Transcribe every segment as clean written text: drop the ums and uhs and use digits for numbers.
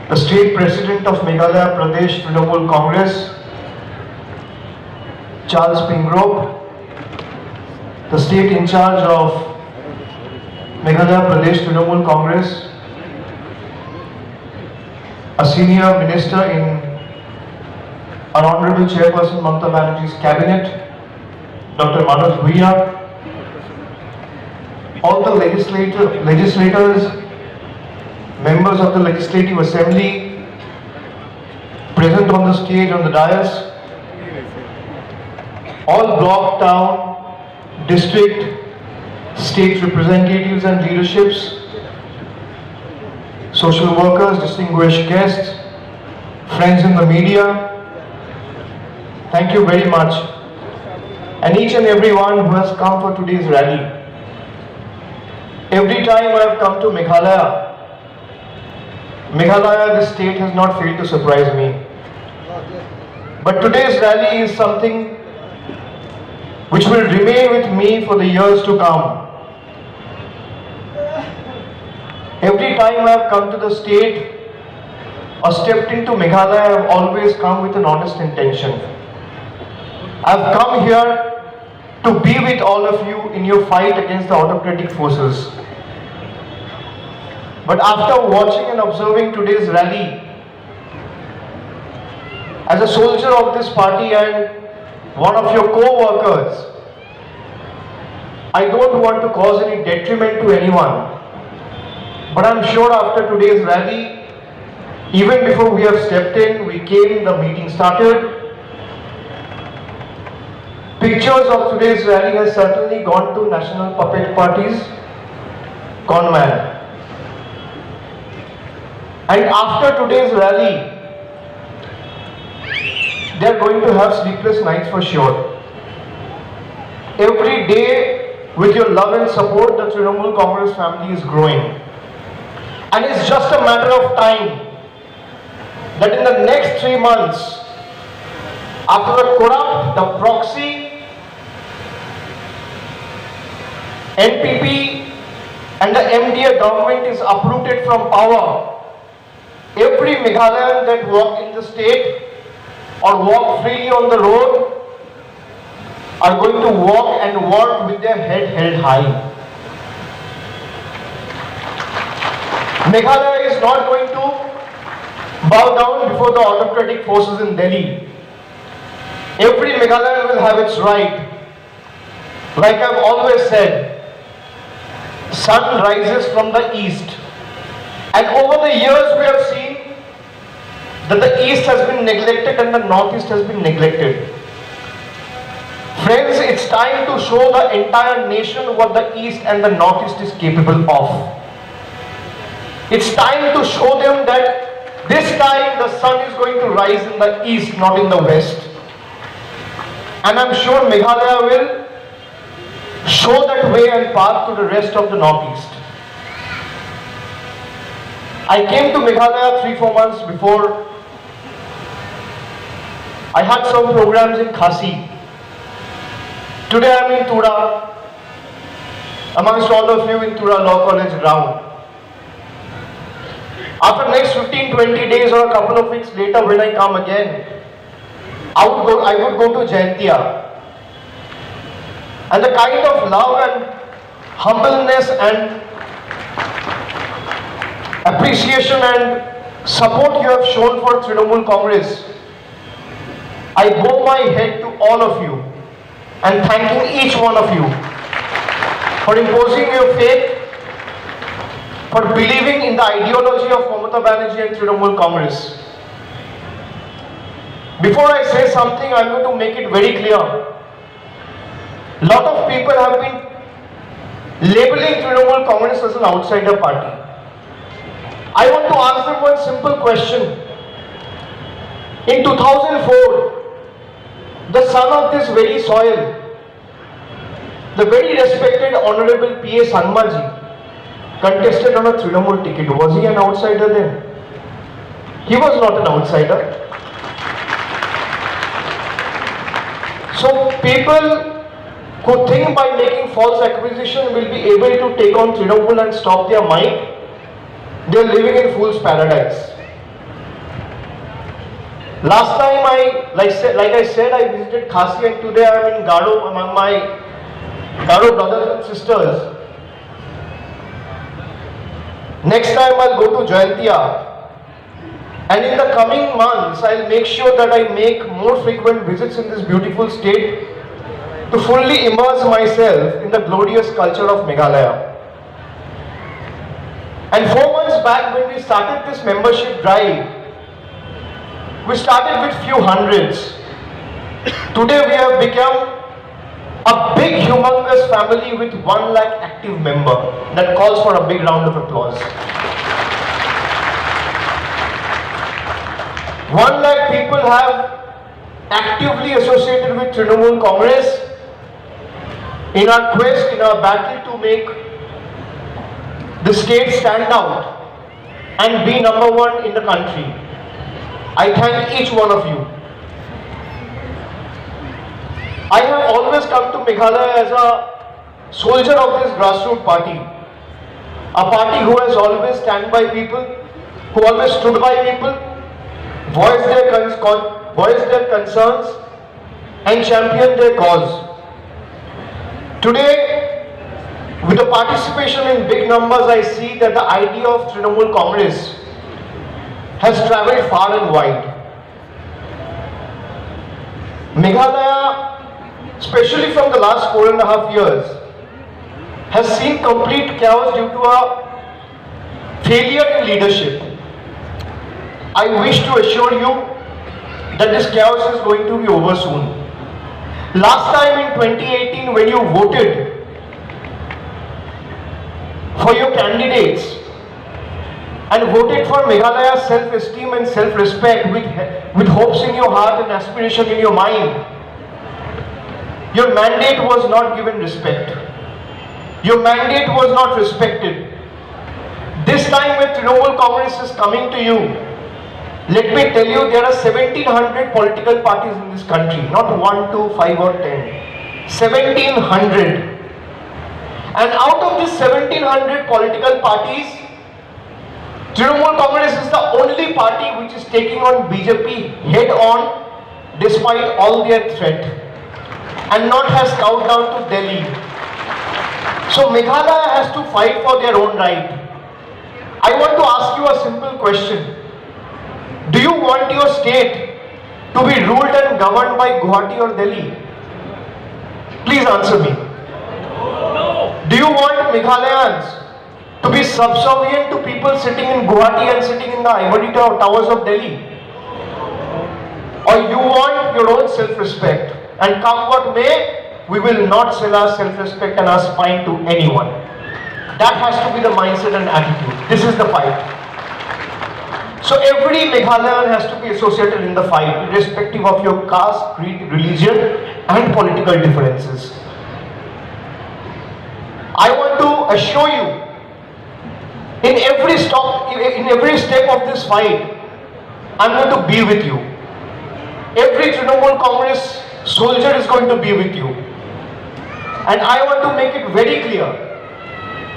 the State President of Meghalaya Pradesh Trinamool Congress, Charles Pingrove, the State in charge of Meghalaya Pradesh Trinamool Congress, a senior minister in our Honorable Chairperson Mamata Banerjee's cabinet, Dr. Manoj Bhuiya, all the legislators, members of the Legislative Assembly present on the stage, on the dais, all block, town, district, state representatives and leaderships, social workers, distinguished guests, friends in the media, thank you very much. And each and every one who has come for today's rally. Every time I have come to Meghalaya, this state has not failed to surprise me. But today's rally is something which will remain with me for the years to come. Every time I have come to the state or stepped into Meghalaya, I have always come with an honest intention. I have come here to be with all of you in your fight against the autocratic forces. But after watching and observing today's rally, as a soldier of this party and one of your co-workers, I don't want to cause any detriment to anyone. But I'm sure after today's rally, even before we have stepped in, we came, the meeting started. Pictures of today's rally has certainly gone to National Puppet Party's con man. And after today's rally, they are going to have sleepless nights for sure. Every day, with your love and support, the Trinamool Congress family is growing. And it's just a matter of time that in the next 3 months, after the corrupt, the proxy, NPP and the MDA government is uprooted from power, every Meghalayan that walk in the state or walk freely on the road are going to walk and work with their head held high. Meghalaya is not going to bow down before the autocratic forces in Delhi. Every Meghalayan will have its right. Like I've always said, sun rises from the east. And over the years we have seen that the east has been neglected and the northeast has been neglected. Friends, it's time to show the entire nation what the east and the northeast is capable of. It's time to show them that this time the sun is going to rise in the east, not in the west. And I'm sure Meghalaya will show that way and path to the rest of the northeast. I came to Meghalaya 3-4 months before. I had some programs in Khasi. Today I am in Tura, amongst all of you in Tura Law College ground. After next 15-20 days or a couple of weeks later, when I come again, I would go to Jaintia. And the kind of love and humbleness and appreciation and support you have shown for Trinamool Congress, I bow my head to all of you and thanking each one of you for imposing your faith, for believing in the ideology of Mamata Banerjee and Trinamool Congress. Before I say something, I'm going to make it very clear. A lot of people have been labeling Trinamool Congress as an outsider party. I want to ask them one simple question. In 2004, the son of this very soil, the very respected Honorable P.A. Sanmaji, contested on a Trinamool ticket. Was he an outsider then? He was not an outsider. So people who think by making false accusation will be able to take on Trinamool and stop their might, they are living in fool's paradise. Last time I said, I visited Khasi, and today I am in Garo among my Garo brothers and sisters. Next time I'll go to Jayantia. And in the coming months, I'll make sure that I make more frequent visits in this beautiful state to fully immerse myself in the glorious culture of Meghalaya. And 4 months back, when we started this membership drive, we started with few hundreds. Today we have become a big, humongous family with 1 lakh active member. That calls for a big round of applause. 1 lakh people have actively associated with Trinamool Congress in our quest, in our battle to make the state stand out and be number 1 in the country. I thank each one of you. I have always come to Meghalaya as a soldier of this grassroots party. A party who has always stand by people, who always stood by people, voiced their concerns and championed their cause. Today, with the participation in big numbers, I see that the idea of Trinamool Congress has travelled far and wide. Meghalaya, especially from the last 4.5 years, has seen complete chaos due to a failure in leadership. I wish to assure you that this chaos is going to be over soon. Last time in 2018, when you voted for your candidates and voted for Meghalaya's self-esteem and self-respect with hopes in your heart and aspiration in your mind, your mandate was not given respect. Your mandate was not respected. This time when Trinamool Congress is coming to you, let me tell you, there are 1700 political parties in this country, not 1, 2, 5 or 10. 1700. And out of these 1700 political parties, Trinamool Congress is the only party which is taking on BJP head on despite all their threat and not has scouted down to Delhi. So Meghalaya has to fight for their own right. I want to ask you a simple question. Do you want your state to be ruled and governed by Guwahati or Delhi? Please answer me. Do you want Meghalayans to be subservient to people sitting in Guwahati and sitting in the ivory towers of Delhi? Or you want your own self-respect, and come what may, we will not sell our self-respect and our spine to anyone. That has to be the mindset and attitude. This is the fight. So every Meghalayan has to be associated in the fight, irrespective of your caste, creed, religion and political differences. I want to assure you, in every step of this fight, I'm going to be with you. Every Trinamool Congress soldier is going to be with you. And I want to make it very clear,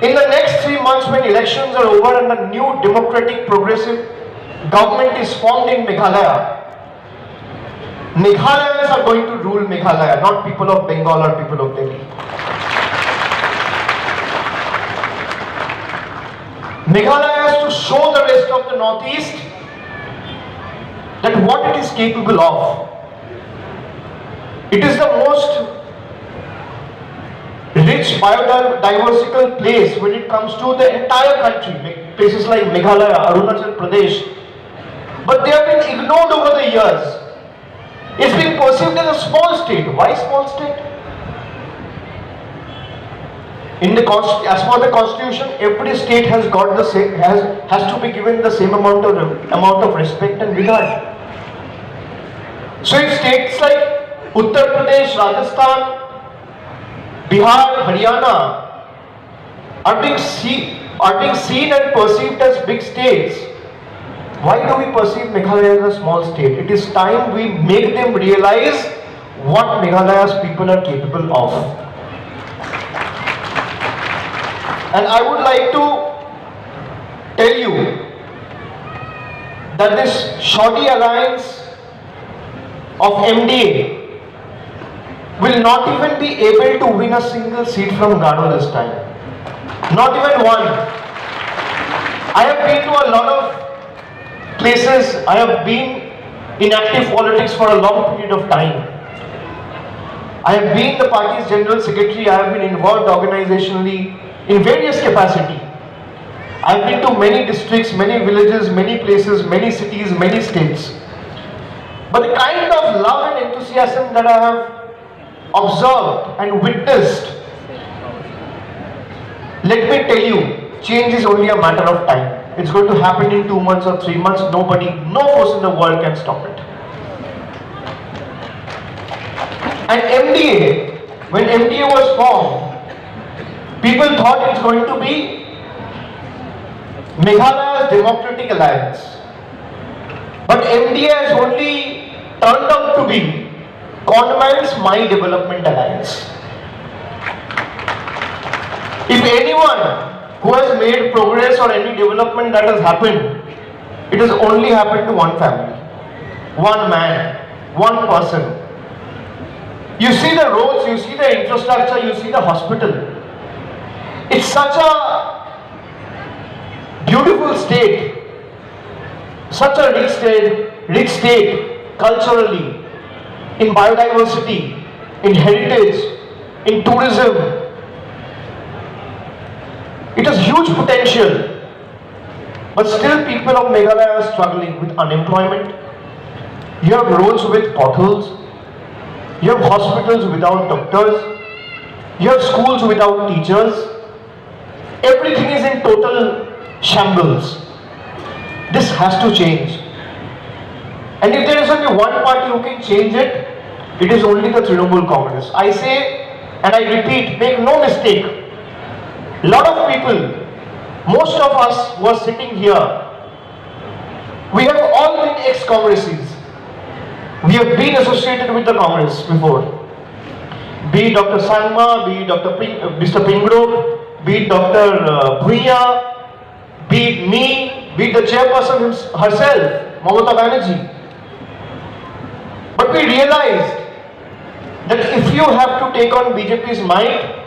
in the next 3 months when elections are over and a new democratic progressive government is formed in Meghalaya, Meghalayans are going to rule Meghalaya, not people of Bengal or people of Delhi. Meghalaya has to show the rest of the Northeast that what it is capable of. It is the most rich biodiversical place when it comes to the entire country, places like Meghalaya, Arunachal Pradesh. But they have been ignored over the years. It's been perceived as a small state. Why small state? As per the constitution, every state has got the same, has to be given the same amount of respect and regard. So if states like Uttar Pradesh, Rajasthan, Bihar, Haryana are being seen and perceived as big states, why do we perceive Meghalaya as a small state? It is time we make them realize what Meghalaya's people are capable of. And I would like to tell you that this shoddy alliance of MDA will not even be able to win a single seat from Gado this time. Not even one. I have been to a lot of places. I have been in active politics for a long period of time. I have been the party's general secretary. I have been involved organizationally in various capacity. I have been to many districts, many villages, many places, many cities, many states. But the kind of love and enthusiasm that I have observed and witnessed, let me tell you, change is only a matter of time. It's going to happen in 2 months or 3 months. Nobody, no force in the world can stop it. And MDA, when MDA was formed, people thought it's going to be Meghalaya's Democratic Alliance. But MDA has only turned out to be Conman's My Development Alliance. If anyone who has made progress or any development that has happened, it has only happened to one family, one man, one person. You see the roads, you see the infrastructure, you see the hospital. It's such a beautiful state, such a rich state culturally, in biodiversity, in heritage, in tourism. It has huge potential, but still people of Meghalaya are struggling with unemployment. You have roads with potholes, you have hospitals without doctors, you have schools without teachers. Everything is in total shambles. This has to change. And if there is only one party who can change it, it is only the Trinamool Congress. I say, and I repeat, make no mistake. A lot of people, most of us who are sitting here, we have all been ex-Congresses. We have been associated with the Congress before. Be it Dr. Sangma, be it Mr. Pingrove, be it Dr. Bhuiya, be it me, be it the chairperson herself, Mamata Bennergee. But we realized that if you have to take on BJP's might,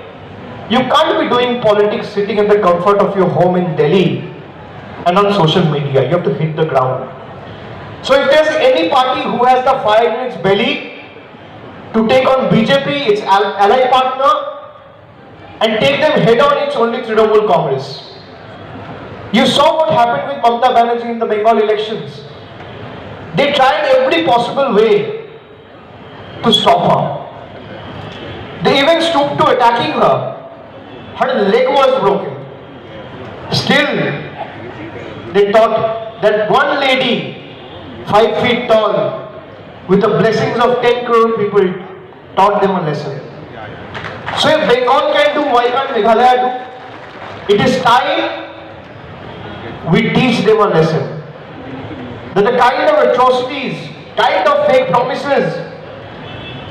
you can't be doing politics sitting in the comfort of your home in Delhi and on social media. You have to hit the ground. So if there's any party who has the fire in its belly to take on BJP, its ally partner, and take them head on, it's only Trinamool Congress. You saw what happened with Mamata Banerjee in the Bengal elections. They tried every possible way to stop her. They even stooped to attacking her. Her leg was broken. Still, they thought that one lady, 5 feet tall, with the blessings of 10 crore people, taught them a lesson. So if Bengal can do, why can't Meghalaya do? It is time we teach them a lesson. That the kind of atrocities, kind of fake promises,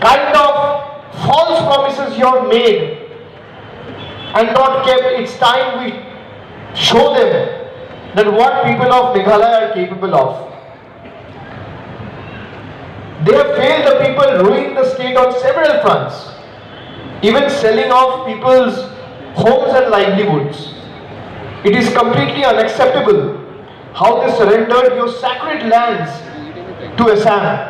kind of false promises you have made and not kept, it's time we show them that what people of Meghalaya are capable of. They have failed the people, ruined the state on several fronts, even selling off people's homes and livelihoods. It is completely unacceptable how they surrendered your sacred lands to Assam.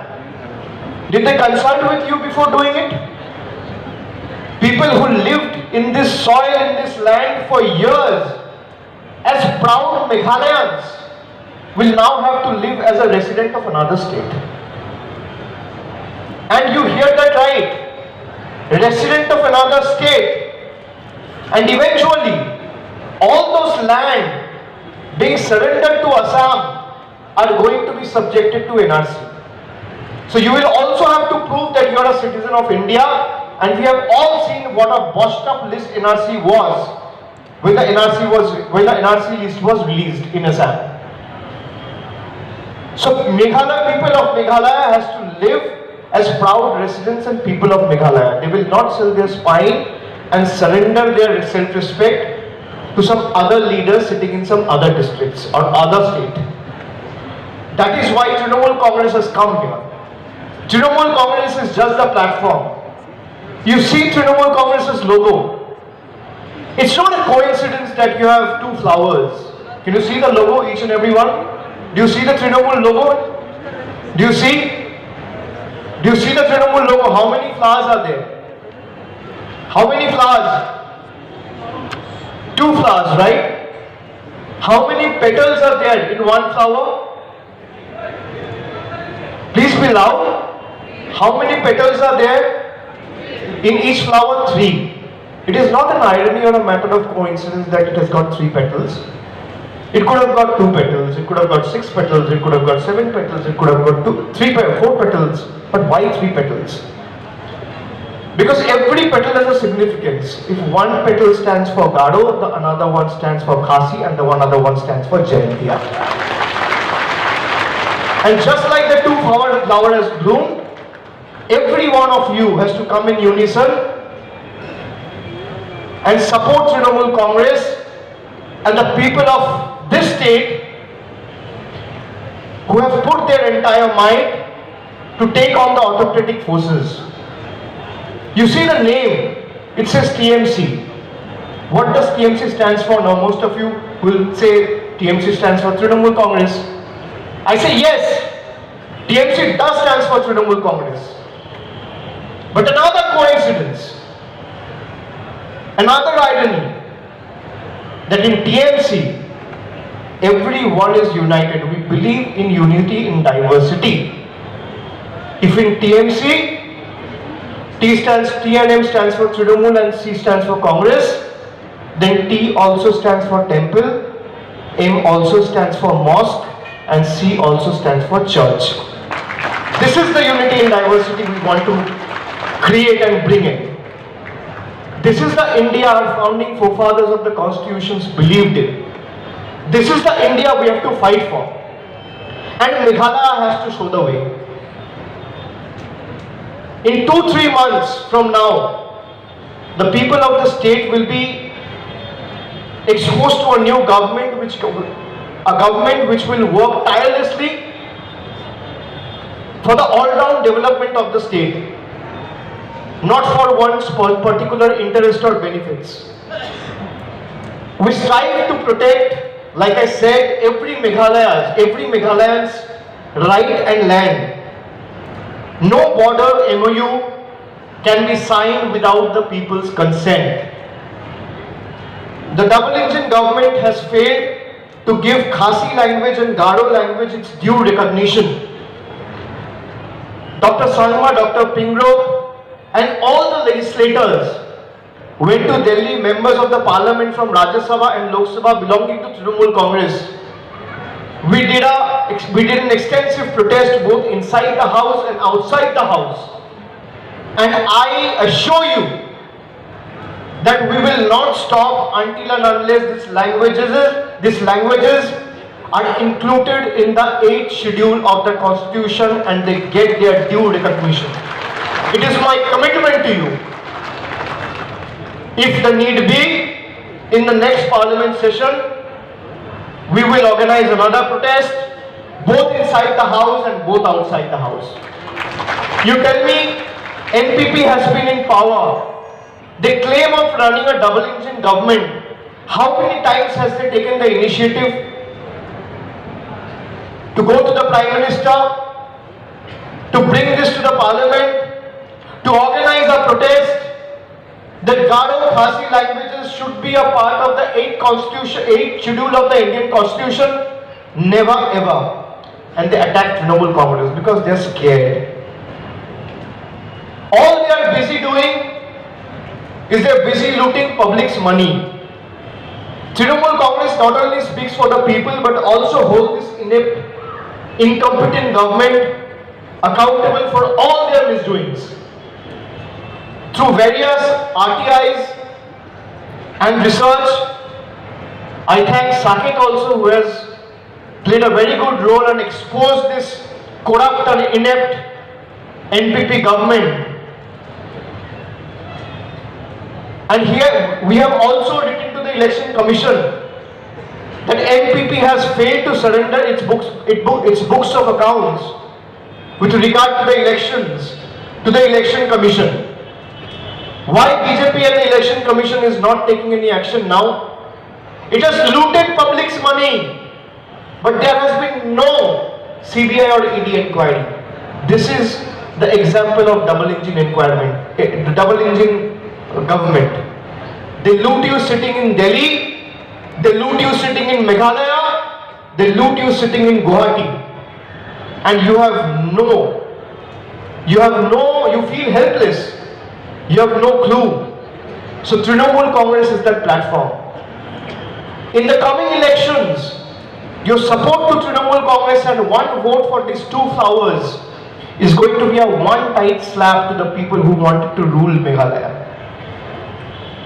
Did they consult with you before doing it? People who lived in this soil, in this land for years, as proud Meghalayans, will now have to live as a resident of another state. And you hear that right, resident of another state, and eventually all those land being surrendered to Assam are going to be subjected to NRC. So you will also have to prove that you are a citizen of India, and we have all seen what a botched up list NRC was when the NRC list was released in Assam. So Meghalaya, people of Meghalaya has to live as proud residents and people of Meghalaya. They will not sell their spine and surrender their self-respect to some other leader sitting in some other districts or other state. That is why Trinamool Congress has come here. Trinamool Congress is just the platform. You see Trinamool Congress's logo. It's not a coincidence that you have two flowers. Can you see the logo, each and every one? Do you see the Trinamool logo? Do you see? Do you see the Trinamool logo? How many flowers are there? How many flowers? Two flowers, right? How many petals are there in one flower? Please be loud. How many petals are there in each flower? 3. It is not an irony or a matter of coincidence that it has got 3 petals. It could have got 2 petals, it could have got 6 petals, it could have got 7 petals, it could have got 4 petals. But why 3 petals? Because every petal has a significance. If one petal stands for Gado, the another one stands for Khasi, and the other one stands for Jayantiya. And just like the 2 flower has bloomed, every one of you has to come in unison and support Trinamool Congress and the people of this state who have put their entire might to take on the autocratic forces. You see the name, it says TMC. What does TMC stands for? Now most of you will say TMC stands for Trinamool Congress. I say yes, TMC does stand for Trinamool Congress. But another coincidence, another irony, that in TMC, everyone is united. We believe in unity in diversity. If in TMC, T and M stands for Trinamool and C stands for Congress, then T also stands for temple, M also stands for mosque, and C also stands for church. This is the unity in diversity we want to create and bring in. This is the India our founding forefathers of the constitutions believed in. This is the India we have to fight for. And Meghalaya has to show the way. In 2-3 months from now, the people of the state will be exposed to a new government, which will work tirelessly for the all-round development of the state, not for one's particular interest or benefits. We strive to protect, like I said, every Meghalayan's right and land. No border MOU can be signed without the people's consent. The double-engine government has failed to give Khasi language and Gado language its due recognition. Dr. Sangma, Dr. Pingrove, and all the legislators went to Delhi, members of the parliament from Rajya Sabha and Lok Sabha belonging to Trinamool Congress. We did an extensive protest both inside the house and outside the house. And I assure you that we will not stop until and unless these languages are included in the 8th schedule of the constitution and they get their due recognition. It is my commitment to you. If the need be, in the next parliament session, we will organize another protest, both inside the house and both outside the house. You tell me, NPP has been in power. They claim of running a double-engine government. How many times has they taken the initiative to go to the Prime Minister, to bring this to the Parliament, to organize a protest that Gado Khasi languages should be a part of the 8th schedule of the Indian Constitution? Never ever. And they attack Trinamool Congress because they are scared. All they are busy doing is they are busy looting public's money. Trinamool Congress not only speaks for the people but also holds this inept, incompetent government accountable for all their misdoings. Through various RTIs and research, I thank Saket also, who has played a very good role and exposed this corrupt and inept NPP government. And here we have also written to the Election Commission that NPP has failed to surrender its books of accounts, with regard to the elections, to the election commission. Why BJP and the election commission is not taking any action now? It has looted public's money, but there has been no CBI or ED inquiry. This is the example of double engine the double engine government. They loot you sitting in Delhi, they loot you sitting in Meghalaya, they loot you sitting in Guwahati, and you feel helpless, you have no clue. So Trinamool Congress is that platform. In the coming elections, your support to Trinamool Congress and one vote for these 2 flowers is going to be a one tight slap to the people who wanted to rule Meghalaya.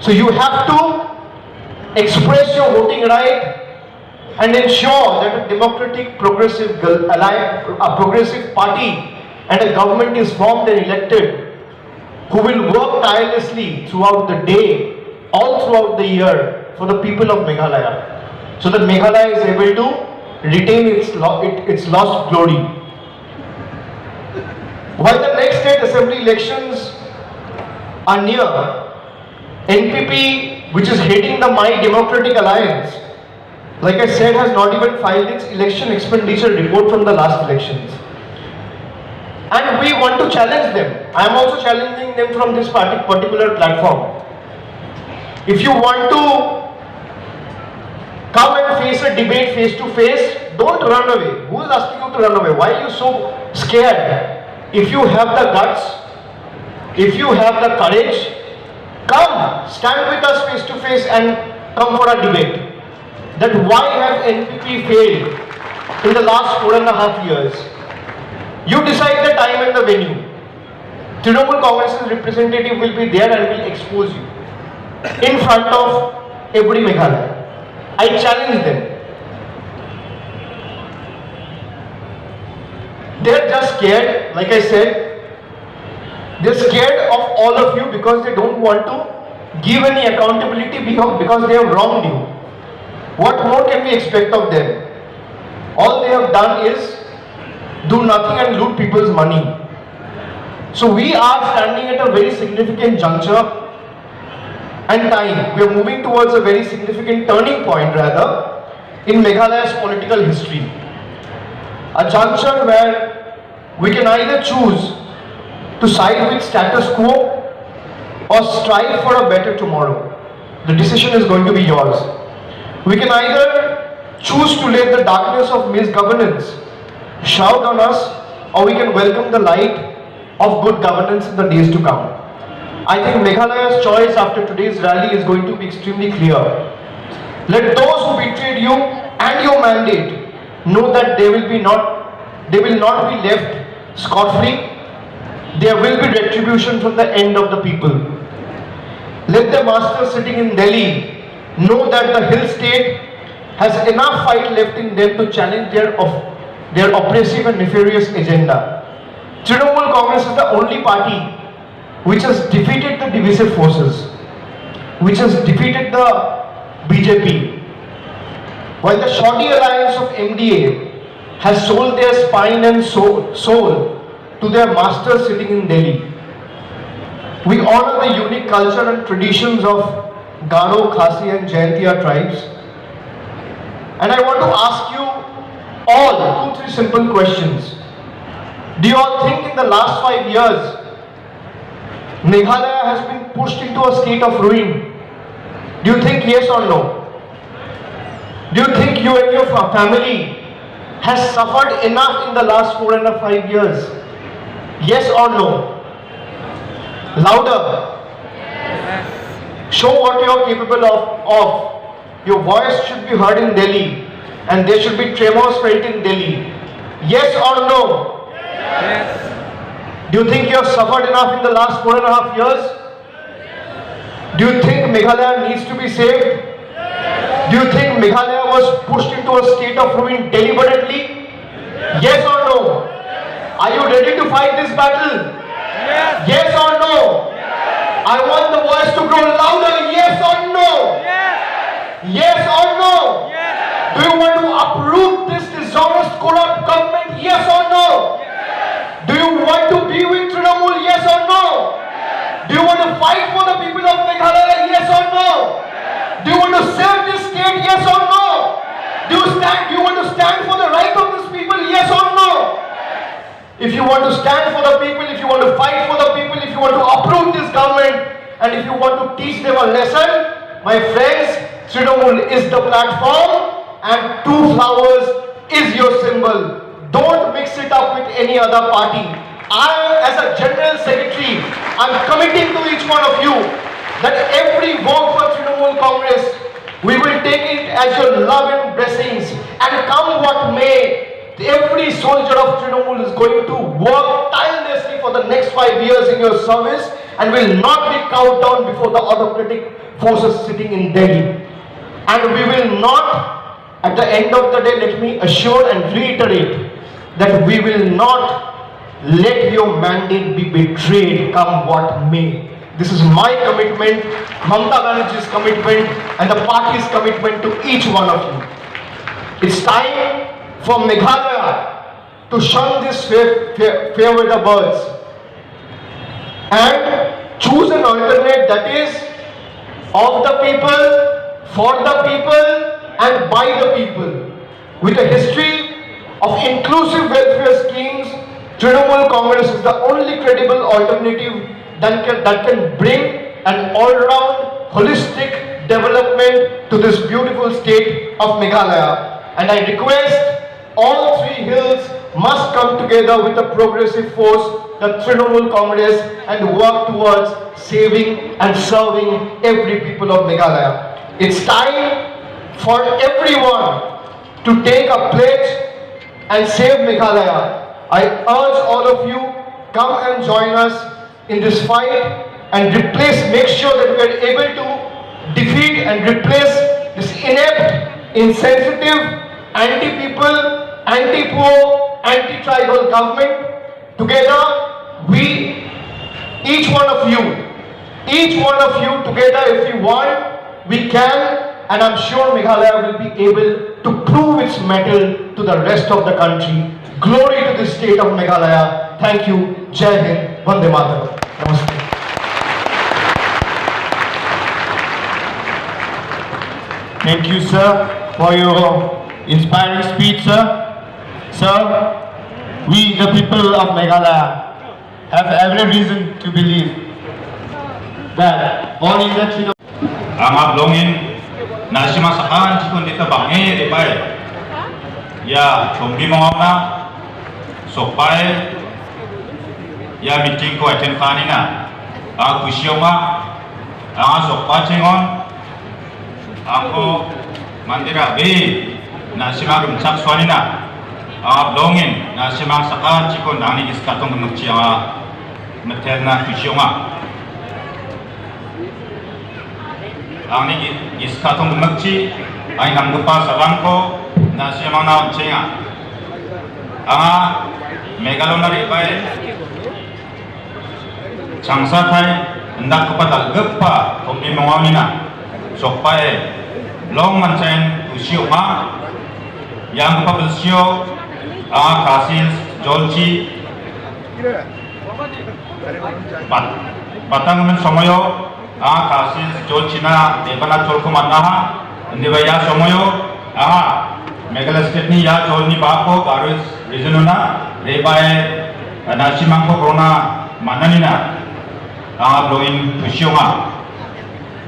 So you have to express your voting right and ensure that a democratic progressive party and a government is formed and elected who will work tirelessly throughout the day, all throughout the year for the people of Meghalaya, so that Meghalaya is able to retain its lost glory. While the next state assembly elections are near, NPP, which is heading the My Democratic Alliance, like I said, has not even filed its election expenditure report from the last elections. And we want to challenge them. I am also challenging them from this particular platform. If you want to come and face a debate face to face, don't run away. Who is asking you to run away? Why are you so scared? If you have the guts, if you have the courage, come, stand with us face to face and come for a debate. That why have NPP failed in the last 4.5 years? You decide the time and the venue. Trinamool Congress's representative will be there and will expose you in front of every Meghalaya. I challenge them. They're just scared, like I said, they're scared of all of you because they don't want to give any accountability because they have wronged you. What more can we expect of them? All they have done is do nothing and loot people's money. So we are standing at a very significant juncture and time. We are moving towards a very significant turning point rather in Meghalaya's political history. A juncture where we can either choose to side with status quo or strive for a better tomorrow. The decision is going to be yours. We can either choose to let the darkness of misgovernance shout on us, or we can welcome the light of good governance in the days to come. I think Meghalaya's choice after today's rally is going to be extremely clear. Let those who betrayed you and your mandate know that they will not be left scot-free. There will be retribution from the end of the people. Let the masters sitting in Delhi know that the hill state has enough fight left in them to challenge their oppressive and nefarious agenda. Trinamool Congress is the only party which has defeated the divisive forces, which has defeated the BJP, while the shoddy alliance of MDA has sold their spine and soul to their masters sitting in Delhi. We honor the unique culture and traditions of Garo, Khasi and Jaintia tribes. And I want to ask you all 2-3 simple questions. Do you all think in the last 5 years, Meghalaya has been pushed into a state of ruin? Do you think yes or no? Do you think you and your family has suffered enough in the last 4.5 years? Yes or no? Louder. Show what you are capable of. Your voice should be heard in Delhi and there should be tremors felt in Delhi. Yes or no? Yes. Do you think you have suffered enough in the last 4.5 years? Do you think Meghalaya needs to be saved? Do you think Meghalaya was pushed into a state of ruin deliberately? Yes or no? Are you ready to fight this battle? Yes. Yes or no? I want the voice to grow louder. Yes or no? Yes. Yes or no? Yes. Do you want to uproot this dishonest, corrupt government? Yes or no? Yes. Do Do you want to save this state? Yes or no? Do you want to stand for the right of these people? Yes or no? If you want to stand for the people, if you want to fight for the people, if you want to uproot this government, and if you want to teach them a lesson, my friends, Trinamool is the platform and two flowers is your symbol. Don't mix it up with any other party. I, as a General Secretary, I'm committing to each one of you that every vote for Trinamool Congress, we will take it as your love and blessings, and come what may, every soldier of Trinamool is going to work tirelessly for the next 5 years in your service and will not be cowed down before the autocratic forces sitting in Delhi. And we will not, at the end of the day, let me assure and reiterate that we will not let your mandate be betrayed, come what may. This is my commitment, Mamata Banerjee's commitment, and the party's commitment to each one of you. It's time for Meghalaya to shun these fair weather birds and choose an alternate that is of the people, for the people, and by the people. With a history of inclusive welfare schemes, Trinamool Congress is the only credible alternative that can bring an all-round holistic development to this beautiful state of Meghalaya. And I request all three hills must come together with a progressive force, the Trinamool Congress, and work towards saving and serving every people of Meghalaya. It's time for everyone to take a pledge and save Meghalaya. I urge all of you, come and join us in this fight and make sure that we are able to defeat and replace this inept, insensitive, anti-people, anti-poor, anti-tribal government. Together, each one of you together, if we want, we can, and I'm sure Meghalaya will be able to prove its mettle to the rest of the country. Glory to the state of Meghalaya. Thank you. Jai Hind. Vande Mataram. Namaste. Thank you, sir, for your inspiring speech, sir. Sir, we, the people of Meghalaya, have every reason to believe that all India Trinamool Angap longin nasima sakan cikun dita bange repai ya chombi mawna sopai ya meeting ko attend kanina aku sioma ang sopa cengon aku mandira be nasima rumsak swanina angap longin nasima sakan cikun nani iskatong kemukci meterna kusioma ang ni iskatong magci ay nanggupa sa bangko na siya mga nauncenga. Ang megalonari bay changsa tay hendak kepada gepa kami mengawina sokpai long mancain usio ma yang pabelsio kasil jolci batang men somoyo kasil jolcina debana jolko mannaha ndibaya somoyo Meghalaya state ni ya jolni bako garus regionuna rebae nasimangko corona mananina bloin pusioma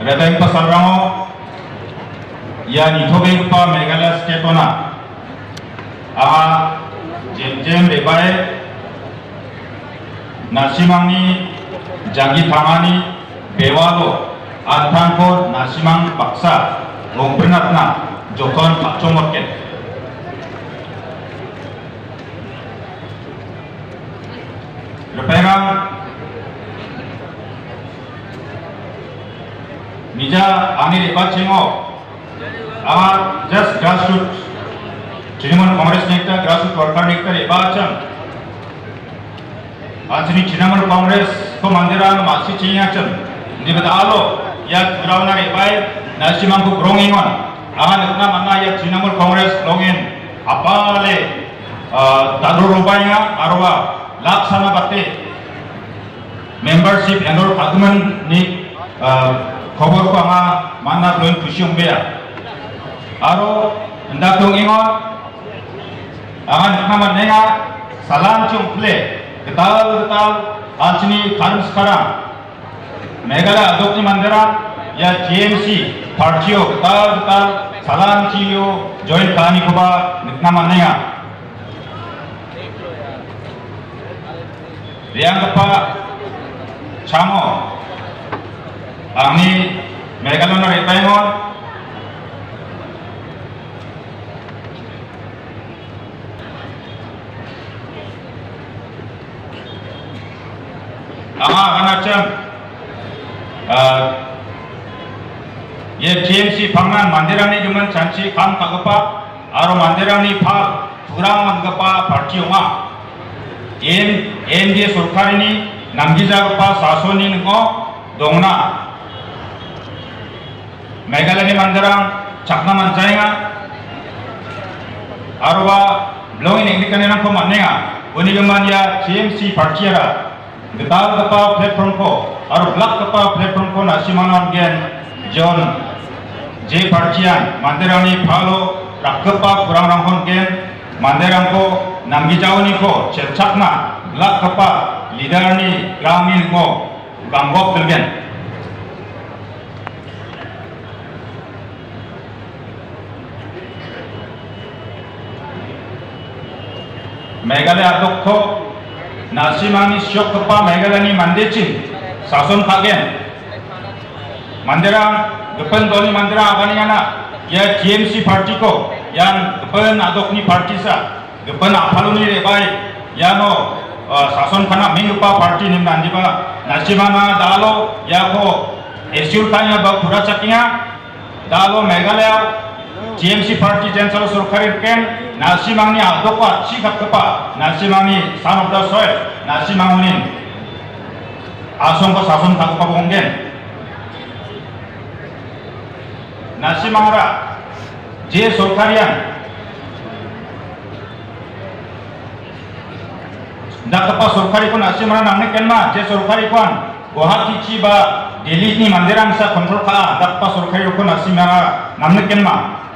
redeng pasarrango ya nitobe pa Meghalaya state ona jem rebae nasimangni jangi tangani bewalo antangko nasimang paksa ngompernatna joton pakcomorken reperang nija ani repa cengo just grassroots Trinamool Congress nekta grassroots worker nekta repa cang Ajni Trinamool Congress ko mandiran masih cengacem di betalo ya grawna repai nasimangku grongingon nekna mana ya Trinamool Congress longin apale daru rupanya arwa laksana bate membership enor paduman ni khobor ko mana belum kusyung bea. Aro hendak dong ingat, akan nama nenga salam cium play, ketal alcini karum sekarang. Meghalaya adopsi mandera ya GMC partio ketal salam cium join kani kuba nama nenga. Riang kepa Chamo, angni Meghalaya repaingon. Macam ye GMC pangan mandirani juman canci kam kagapa aro mandirani phal turang mangapa parti oma MD surkarini namgijagapa sasoni ngo dongna Meghalaya mandirang cakna mancainga aro ba blowing ingdikanena ko manenga unigaman ya GMC parti ara Getal kepa platform ko, aru blak kepa platform ko nasimanan gen John J Partian, manderani phalo rakkepa kurang rangkon gen, manderang ko namgi jawni ko cercakna blak kepa lidarni gramin ko ganggok tergen. Meghalaya adokko Nasimani syok kepa Meghalaya mandecin sason kagen manderang depan doni manderang abaningana ya GMC parti ko yang depan adokni parti sa depan apaluni rebai ya no sason kana mingpa parti nim nandiba nasimana dalo ya ko esyul kanya ba pura cakinga dalo Meghalaya GMC parti jensal surkari ken nasimangni adokwa sikap kepa nasimangni son of the soil nasimangni asong ko sason kepa bonggen nasimangara je surkarian dak kepa surkari ko nasimangara namne kenma je surkari kon Guwahati chi ba Delhi ni mandirang sa kontrol ka dak kepa surkari ko nasimangara namne kenma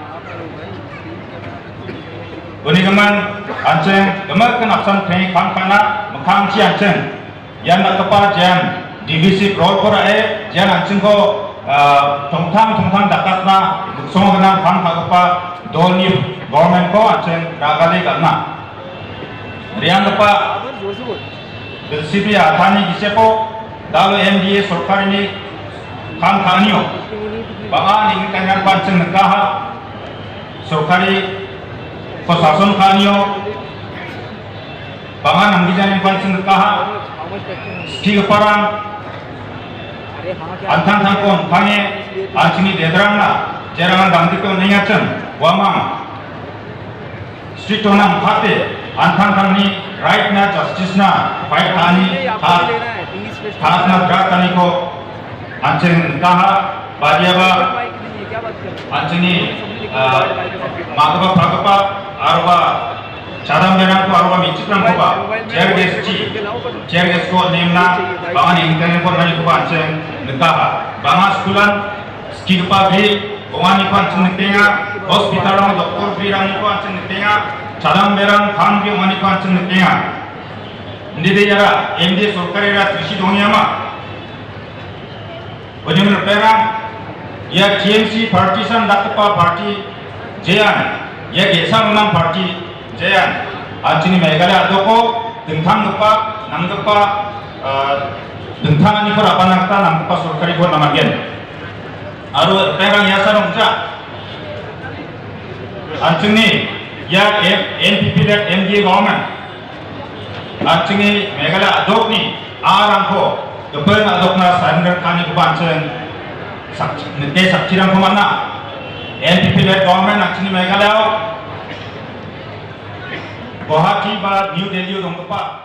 Unigaman anceng gemak kenapsan teng kana mekang ci anceng yan nakapa jan divisi prol pora jan anceng ko tongtang dakatna song kenang kang kagapa dolni government ko anceng ragale galna riang kepa bersibi athani gisepo dalo MDA सरकार ni kang kanio banga ni kanyan panceng nekaha सरकारी प्रशासन खानियो bangan ang gijan pancing kaha ski parang antang tangkon pange anchini dedrang na jerangan damti ko ningachen wamang street onam phate antang tangni right na justice na fight tani hat na drak tani ko anching kaha badiaba anchini magaba pragapa arba cadam berang ko arba micikram ko ba chairges ko nemna bangan ingkang ko nani ko anceng nekaha banga skulan skilpa bhi bongani ko anceng nekenga hospital ram doktor bhi ram ko anceng nekenga cadam berang khan bhi bongani ko anceng nekenga ndide yara MD सरकारी ra trisi dongyama ojung perang ya GMC partisan dakpa party jean ya gesang nam party jean anjini Meghalaya adoko dengtang gepa nang gepa dengtang ani ko rapanakta nang gepa सरकारी ko namagen aru perang ya sarongja anjini ya NPP that MD government anjini Meghalaya adokni arangko depan adokna surrender kani ko anjing nete sakirang ko manna NPP led government actually Meghalaya Guwahati ba New Delhi dong pa